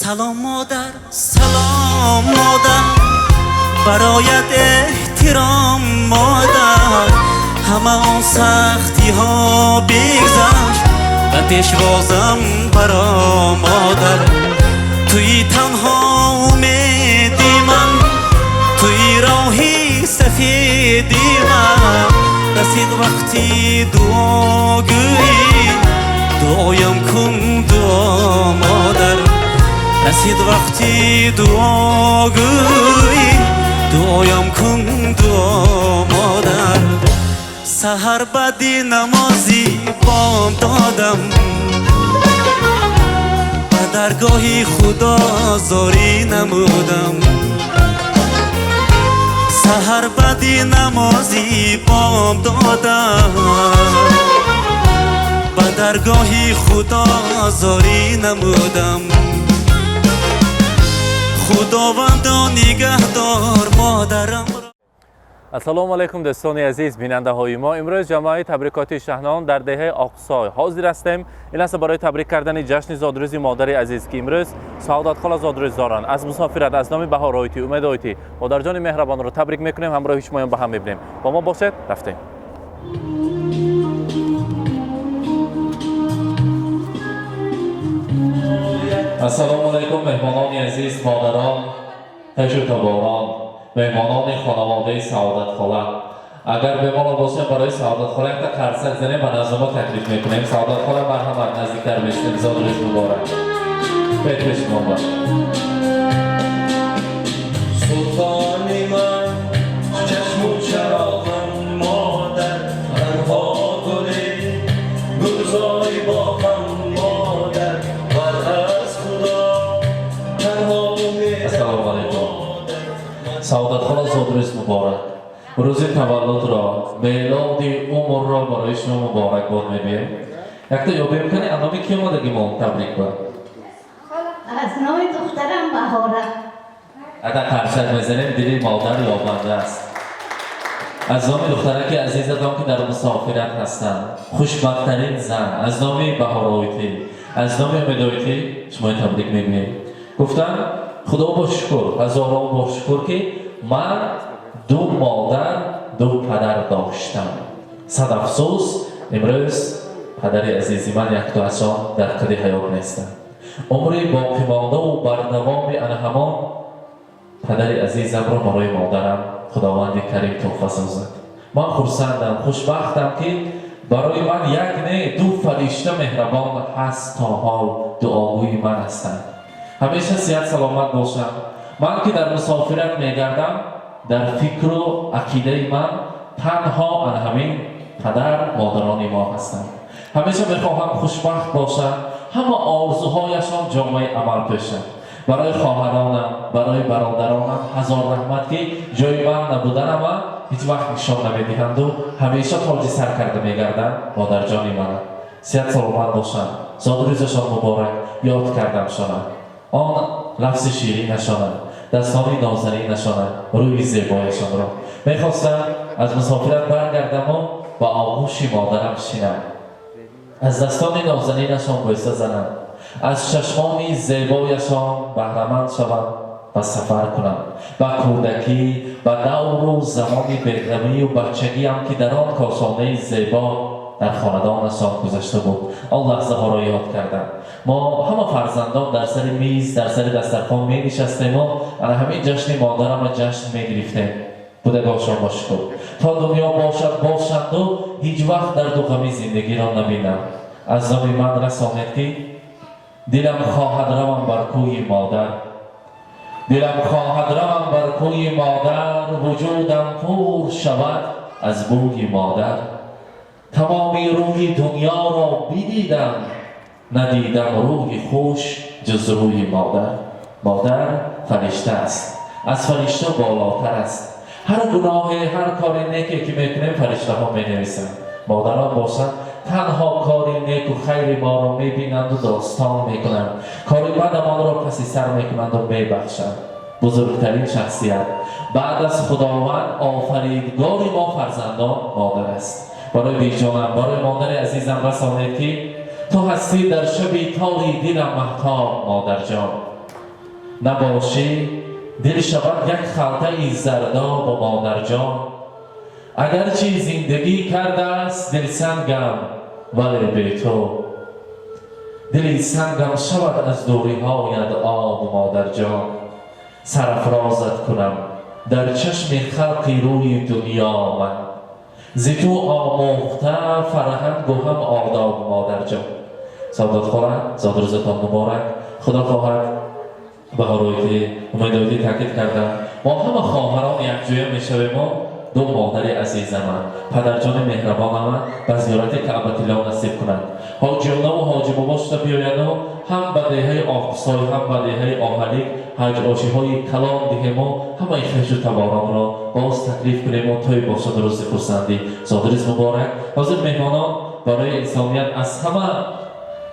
سلام مادر، سلام مادر، برایت احترام مادر. همه آن سختی ها بگذشت و دشوازم برا مادر. توی تنها امیدی من، توی راهی سفیدی من. رسید وقتی دعاگویی، دعایم کن دعا مادر. رسید وقتی دعاگویی، دعایم کن دعا مادر. سحر بعدی نمازی بام دادم، به درگاهی خدا زاری نمودم. سحر بعدی نمازی بام دادم، به درگاهی خدا زاری نمودم. خداوندا نگهدار مادرم. السلام علیکم دوستان عزیز بیننده های ما. امروز جماعت تبریکاتی شهنان در دهه اقصی حاضر هستیم. این است برای تبریک کردن جشن زادروز مادر عزیز که امروز سعادت خاله زادروز دارند. از مسافرت از نام بهار آیتی، امید آیتی، مادر جان مهربان رو تبریک میکنیم. همراه شما با هم میبینیم. با ما باشید. رفتیم. السلام علیکم مهمانان عزیز، مادران، تشوتباران، مهمانان خانواده سعادت خاله. اگر بمانه باشه برای سعادت خاله یک قرصک زنیم و نزد ما تکلیف میکنیم. سعادت خاله مرحمت، نزدیکتر بشیم. زادروز مبارک. فکر شما باش. سلطانی من، چشم و چراغم مادر، تنها گلی گلزاری باغم مادر، من از خدا تنها امیدم. السلام علیکم. سعادت خاله زادروز مبارک. روز تولد را، میلاد عمر را برای شما مبارک باد میگویم. یک تا یاد میکنی نام کی آمدگی ما تبریک باد؟ از نام دخترم بهاره. اگر قرصک میزنیم دیدی مادر یابنده است. از نام دخترک عزیزتان که در مسافرت هستند، خوشبخت‌ترین زن، از نام بهار آیتی، از نام امید آیتی شما تبریک میگویم. گفتن خدا با شکر، هزاران با شکر که من دو مادر دو پدر داشتم. صد افسوس امروز پدر عزیزی من یک تا ازشان در قید حیات نیستند. عمری باقی مانده و بردوام آن همان پدر عزیزم را برای مادرم خداوند کریم تحفه سازد. من خرسندم، خوشبختم که برای من یک نه دو فرشته مهربان هست تا حال دعاگوی من هستند. همیشه صحت سلامت باشم. من که در مسافرت میگردم در فکر و عقیده من تنها آن همین پدر مادران ما هستند. همیشه میخواهم خوشبخت باشم، همه آرزوهایشان جامعه عمل بشن. برای خواهرانم، برای برادرانم هزار رحمت که جای من نبودن اما هیچ وقت نشان نمیدهند و همیشه تاج سر کرده میگردند مادر جانی من. صحت سلامت باشند. زادروزشان مبارک. یاد کردم شانم آن لفظ شیرین نشانم، دستانی نازنین نشانم، روی زیبایشان را. میخواستم از مسافرت برگردم و با آغوش مادرم شینم، از دستان نازنینشان بایسته زنم، از چشمان زیبایشان بهره‌مند شوم و سفر کنم. با کودکی، با دور و زمان بی‌غمی و بچگی هم که در آن کاشانه زیبا در خاندانشان گذشته بود، آن لحظه ها را یاد کردم. ما همه فرزندان در سر میز، در سر دسترخوان می نشستیم و همین جشن مادرم جشن می گرفتیم. بودگاهشان با شکر تا دنیا باشند و هیچ وقت در دو غمی زندگی را نبینم. از نام من رسانید که دلم خواهد روم بر کوی مادر، دلم خواهد روم بر کوی مادر، وجودم پر شود از بوی مادر. تمامی روی دنیا را بدیدم، ندیدم روی خوش جز روی مادر. مادر فرشته است، از فرشته بالاتر است. هر گناه، هر کار نیکی که میکنیم فرشته ها می نویسند. مادران باشند تنها کار نیک و خیر ما را میبینند و داستان میکنند. کار بدمان را کسی سر میکنند و میبخشند. بزرگترین شخصیت بعد از خداوند آفریدگار ما فرزندان مادر است. برای بیجانم، برای مادر عزیزم رسانید که تو هستی در شب تاری دلم مهتاب مادر جان. نباشی دل شود یک خلطه زردا با مادر جان. اگرچه زندگی کرده است دل سنگم ولی به تو، دل سنگم شود از دوری هایت آب مادر جان. سرافرازت کنم در چشم خلق روی دنیا من، ز تو آموخته فرهنگ و هم آداب مادر جان. سعادت خورد زاد روزتان مبارک. خدا خواهد بهارایتی امیدواری تاکید کردم ما همه خواهران یکجویه میشویم و دو مادر عزیز من پدر جان مهربان من به زیارت کعبه الله نصیب کنند. حاجی الله و حاجی بابا شده بیاید و هم به دهه آفسای هم به دهه آهلیک حج آشی های کلام دهیم و همه خیش و تباران را باز تکلیف کنیم و توی باشد روز خرسندی. زادروز مبارک. حاضر مهمانان برای انسانیت از همه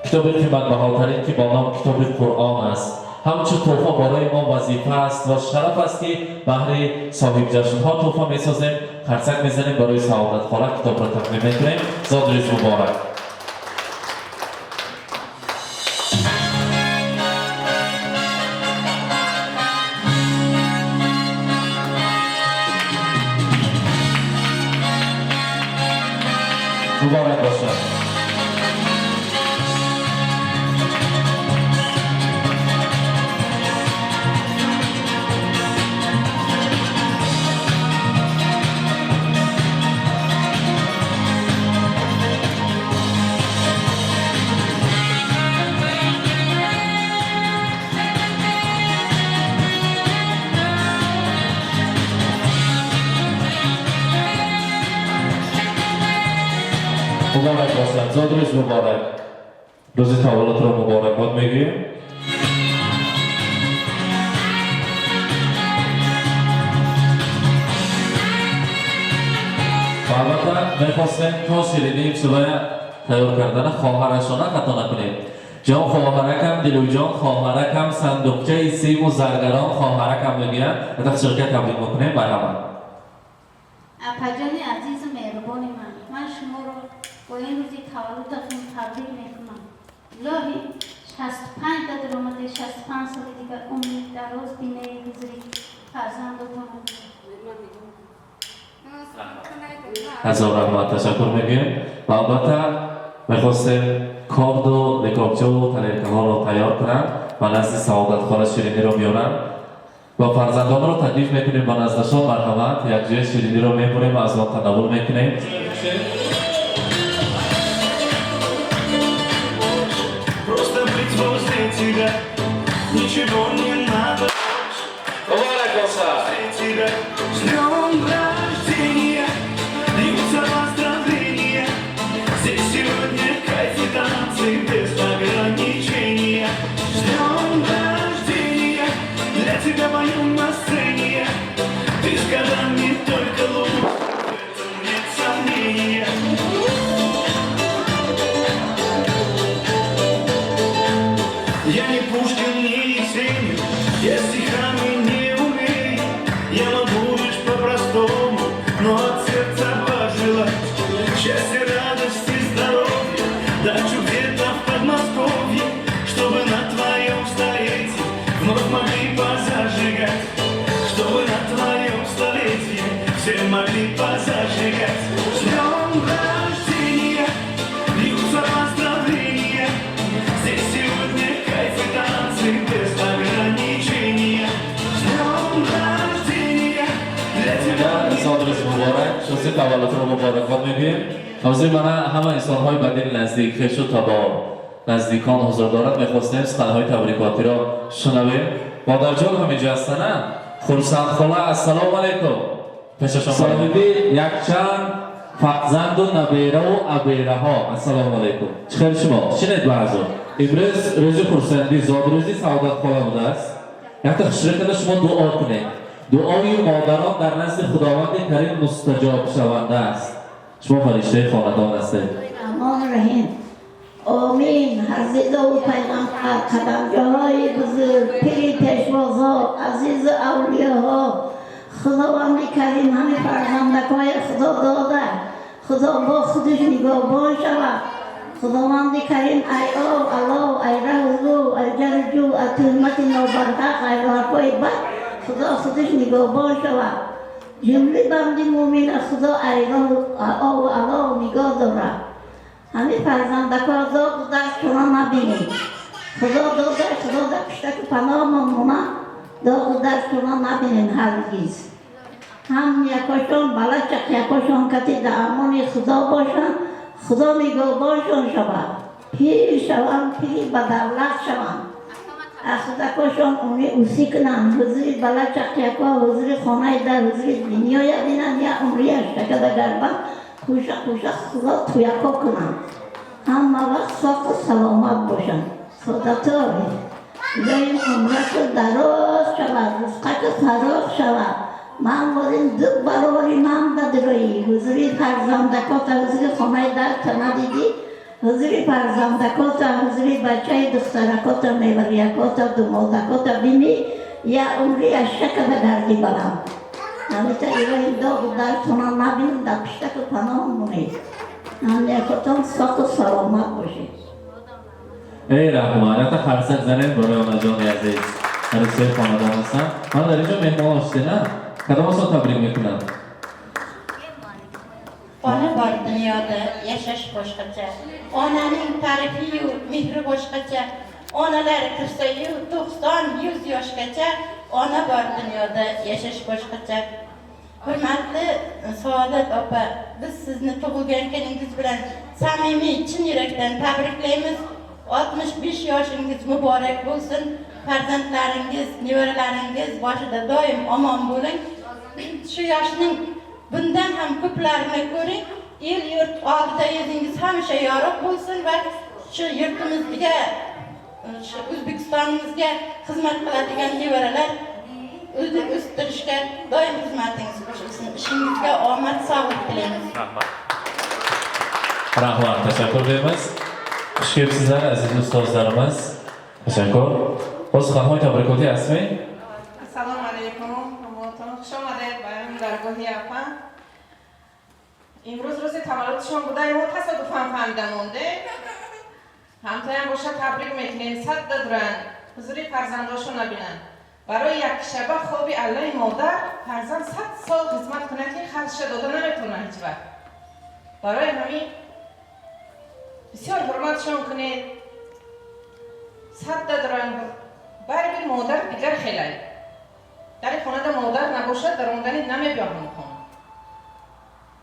کتاب قیمت بهاترین که با نام کتاب قرآن است، همچون توفا برای ما وظیفه است و شرف است که بهر صاحب جشن‌ها توفا می‌سازیم، خرچنگ می‌زنیم برای سعادت خورد کتاب را تقدیم می‌کنیم. زادروز مبارک. مبارک باشد. مبارک باشد. زادروز مبارک. روز تولد را مبارک باد میگیم. و البته میخواستیم تا شیرینی امسالای تیار کردن خواهرشانه خطا نکنیم. جان خواهرکم، دلوی جان خواهرکم، صندوقچه سیم و زرگران خواهرکم میگیرن و تا شرکت تبلیغ میکنیم. مرحبا. اپاجان عزیز و مهربان من شما را با این روزی تولدتون تبریک میکنم. الهی 65 تا درآمد 65 سال دیگر عمر دراز بینه حضوری فرزندتون. هزار رحمت تشکر میگیم. و البته میخواستیم کارد و رکابچه و تلیرکه ها را تیار کنند و نزد سعادت خورد شیرینی را بیارن و فرزندان را تکلیف میکنیم و نزدشان. مرحمت یک جای شیرینی را میبریم و از آن تناول میکنیم. Ничего не надо. مبارک باشد. С днем рождения, льются поздравления. Здесь сегодня кайф и танцы без ограничения. С днем рождения, для тебя поем на сцене. Ты с годами только лучше, в этом нет сомнения. Я не Пушкин, не Есенин, я стихами не умею. Я могу лишь по-простому, но от сердца пожелать счастья, радости, здоровья, дачу где-то в Подмосковье, чтобы на твоем столетии вновь могли позажигать, чтобы на твоем столетии все могли позажигать. С днем рождения, льются поздравления. Здесь сегодня кайф и танцы без ограничения. С днем рождения, для тебя زادروز مبارک. روز تولد را مبارک باد میگیم. حاضر من همه انسان های بدین نزدیک خویش و تا نزدیکان حضور دارد میخواستیم سخنه های تبریکاتی را شنویم. مادر جان همینجا هستن. خرسند خاله السلام علیکم. پیششان صاحبی یک چند فرزند و نبیره و ابیره ها. السلام علیکم. چخیر شما؟ شنید بعضو امروز روز خرسندی زادروزی سعادت خاله بوده است. یک تا خشرکت شما دعا کنید. دعای مادران در نزد خداوند کریم مستجاب شونده است. شما فرشته خاندان هستید. امان رحیم. آمین. حضرت و پیغمبر قدمگاه‌های بزرگ، پیر پیشوازها، عزیز اولیاها، خداوند کریم همه فرزندک‌های خدا داده. خدا با خودش نگاهبان شود. خداوند کریم ای او الله ای رهزو ای جرجو ای تهمت نوبرحق ای حرفای بد خدا خودش نگاهبان شود جمله بند مومن از خدا ای او الله نگاه داره همه فرزندکا داد دست شما نبینید خدا داده خدا در پشتک پناه ممونه داد دست شما نبینید هرگیز هم یکاشون بلچک یکاشون کتی در امان خدا باشن خدا نگاهبانشون شود پیر شوند پیر به دولت شوند اخدکاشون اونی اوسی کنن حضوری بلچک یکا حضوری خانه در حضوری دنیا یدینن یا عمری اشتکه در گربن خوشه خدا تو یکا کنن همه وقت ساق و سلامت باشن خدا تاری بیایم عمرک دراز شود رزقک فراخ شود من بودیم دو برابری من دادروی حضوری فرزندکات حضوری خانه در تندیدی حضوری فرزندکات حضوری بچه دخترکات میوریکات دمادکات بینی یا عمری اشک بگردی برم همیتا ایران داغ در تونان نبینیم در پشتک پناه مونید همیکاتان ساق و سلامت باشید ای رحمانیت خرسک زنین برای آن جان عزیز رسول خاندان هستم من در اینجا مهمان آشتی نه کدام اصلا تبریک میکنم Ona bor dunyoda yashash boshqacha onaning ta'rifi-yu mehri boshqacha onalar kirsa-yu 90-100 yoshgacha ona bor dunyoda yashash boshqacha hurmatli Saodat opa biz sizni tug'ilgan kuningiz bilan samimiy chin yurakdan tabriklaymiz 65 yoshingiz muborak bo'lsin farzandlaringiz nevaralaringiz boshida doim omon bo'ling shu yoshning bundan ham ko'plarini ko'ring el yurt oldida yuzingiz hamisha yorug' bo'lsin va shu yurtimizga shu O'zbekistonimizga xizmat qiladigan nevaralar o'stirishga doim xizmatingiz qo'shilsin ishingizga omad sog'lik tilaymiz rahmat tashakkur deymiz xush kelibsizlar aziz ustozlarimiz tashakkur o'z xatmay tabrikoti asmi assalomu alaykum hammaton xush omaded bayram dargohi apa امروز روز تولدشون بوده ما تصادفاً فهمیدم مونده همتایم باشه تبریک میکنیم 100 دادرن حضوری فرزنداشون نبینن برای یک شبه خوابی الله مادر فرزند 100 سال خدمت کنه که خرجش داده نمیتونه هیچ وقت برای همین بسیار حرمتشون کنید 100 دادرن برای بیر مادر دیگر خیلی در خانه در مادر نباشد در موندنی نمیبیام میکنم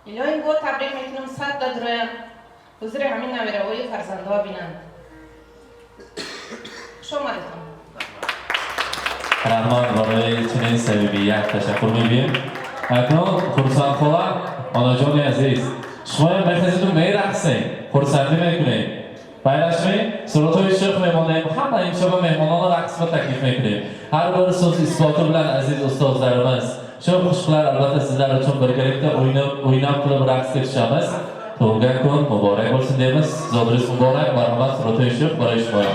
الهی با تبریک میکنم 100 دادرم حضور همین نمیره وی فرزنده ها بینند خوش آمدید رحمان برای چنین صمیمیت تشکر می‌گویم اکنون خرسند خاله آناجان عزیز شما مرکزتون میرقصین خرسندی میکنید بایرشمی سراتوی شیخ میمانیم همه این شب مهمانان رقص و تکلیف میکنیم هر بار سوز اثباتو بلن عزیز استادlarimiz shu qo'shiqlar albatta sizlar uchun birgalikda o'ynab qilib raqs etishamiz tug'ilgan kun muborak bo'lsin deymiz zodringiz muborak marhamat suratoy shayx baray shuma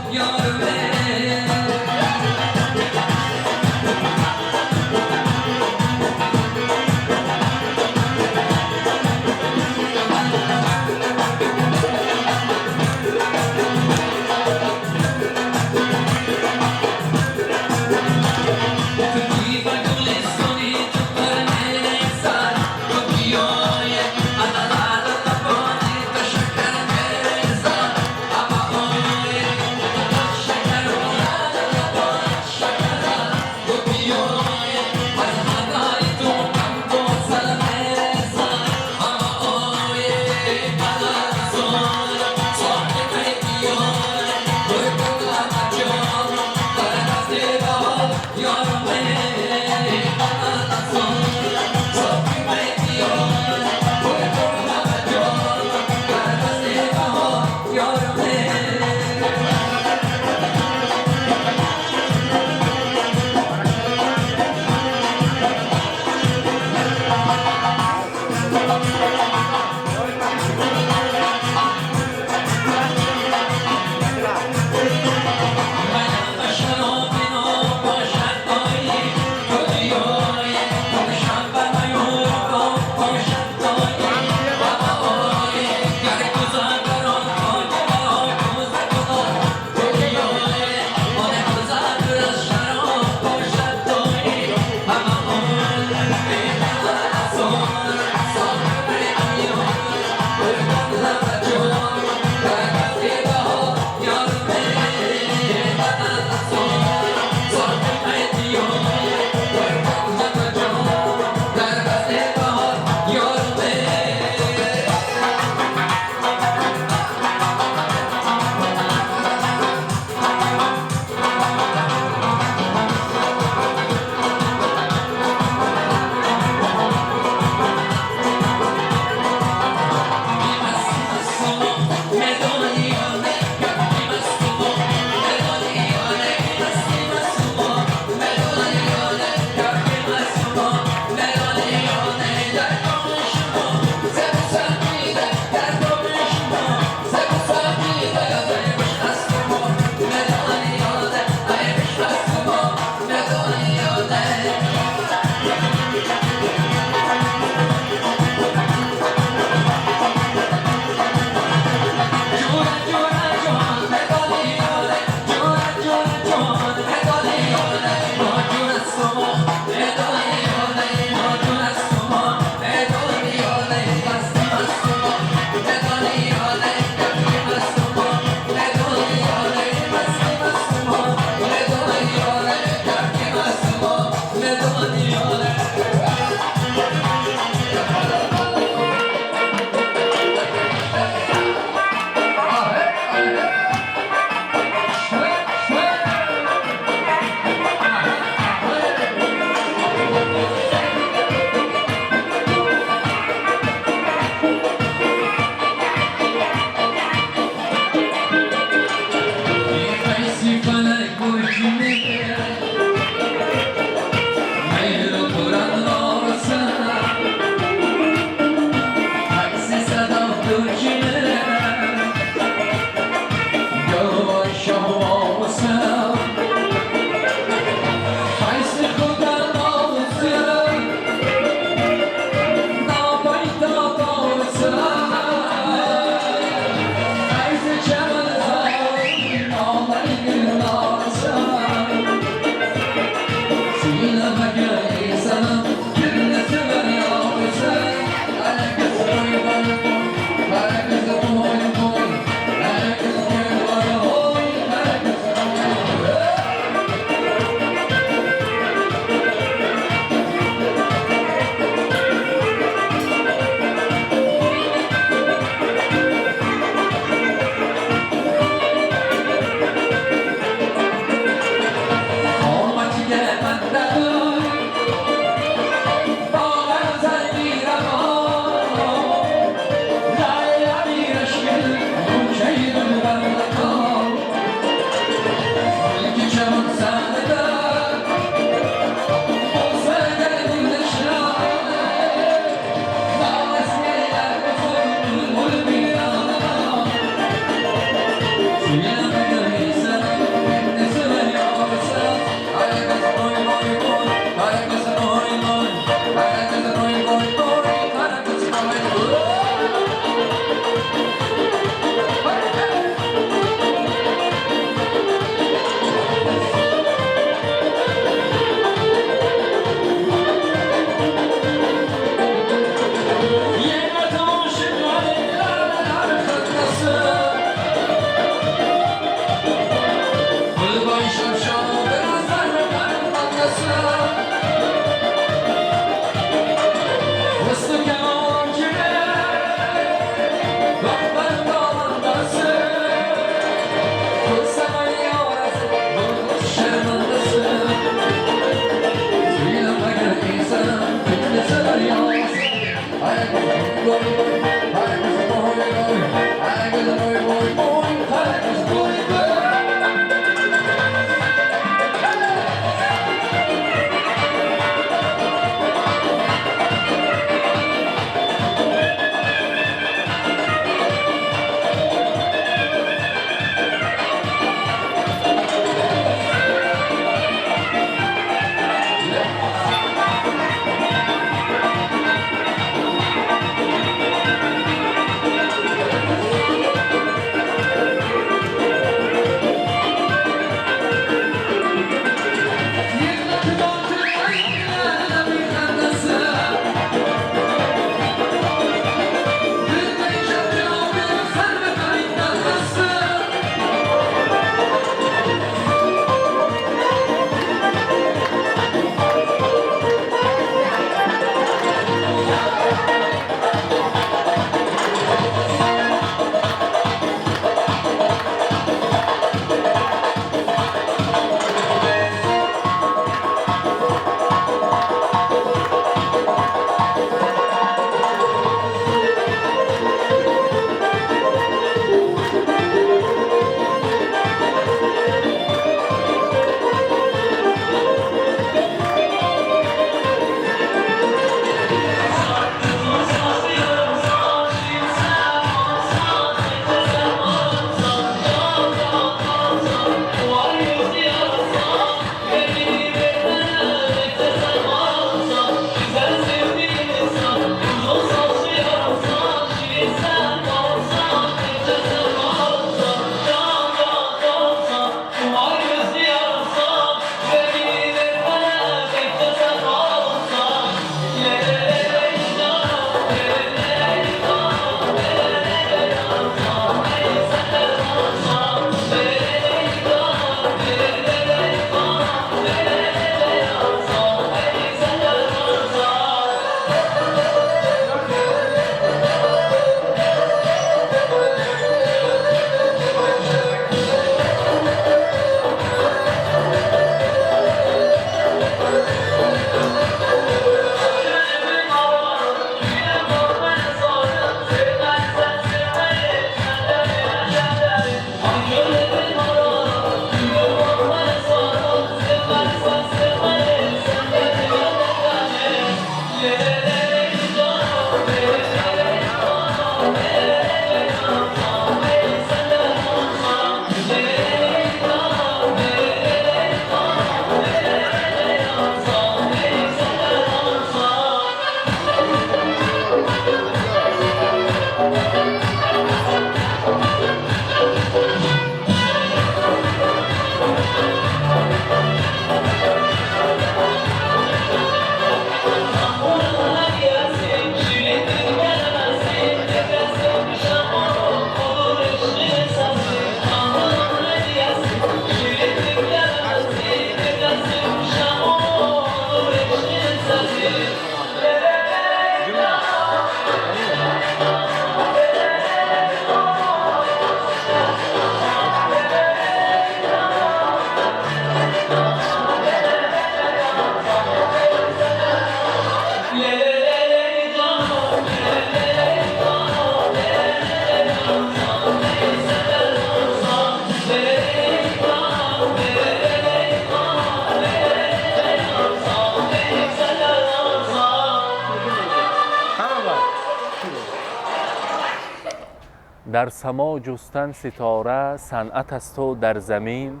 در سما جستن ستاره صنعت است و در زمین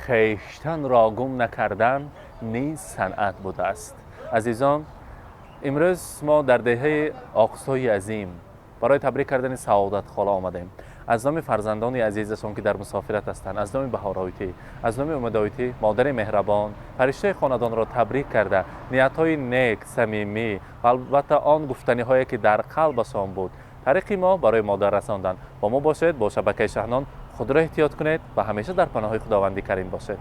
خویشتن را گم نکردن نیز صنعت بوده است. عزیزان، امروز ما در دهه آقای عظیم برای تبریک کردن سعادت خاله آمدیم. از نام فرزندان عزیزشان که در مسافرت هستند، از نام بهارایتی، از نام امدایتی، مادر مهربان، فرشته خاندان را تبریک کرده، نیت‌های نیک، صمیمی و البته آن گفتنی‌هایی که در قلبشان بود، طریق ما برای مادر رساندن. با ما باشید، با شبکه شهنان خود را احتیاط کنید و همیشه در پناه خداوند کریم باشید.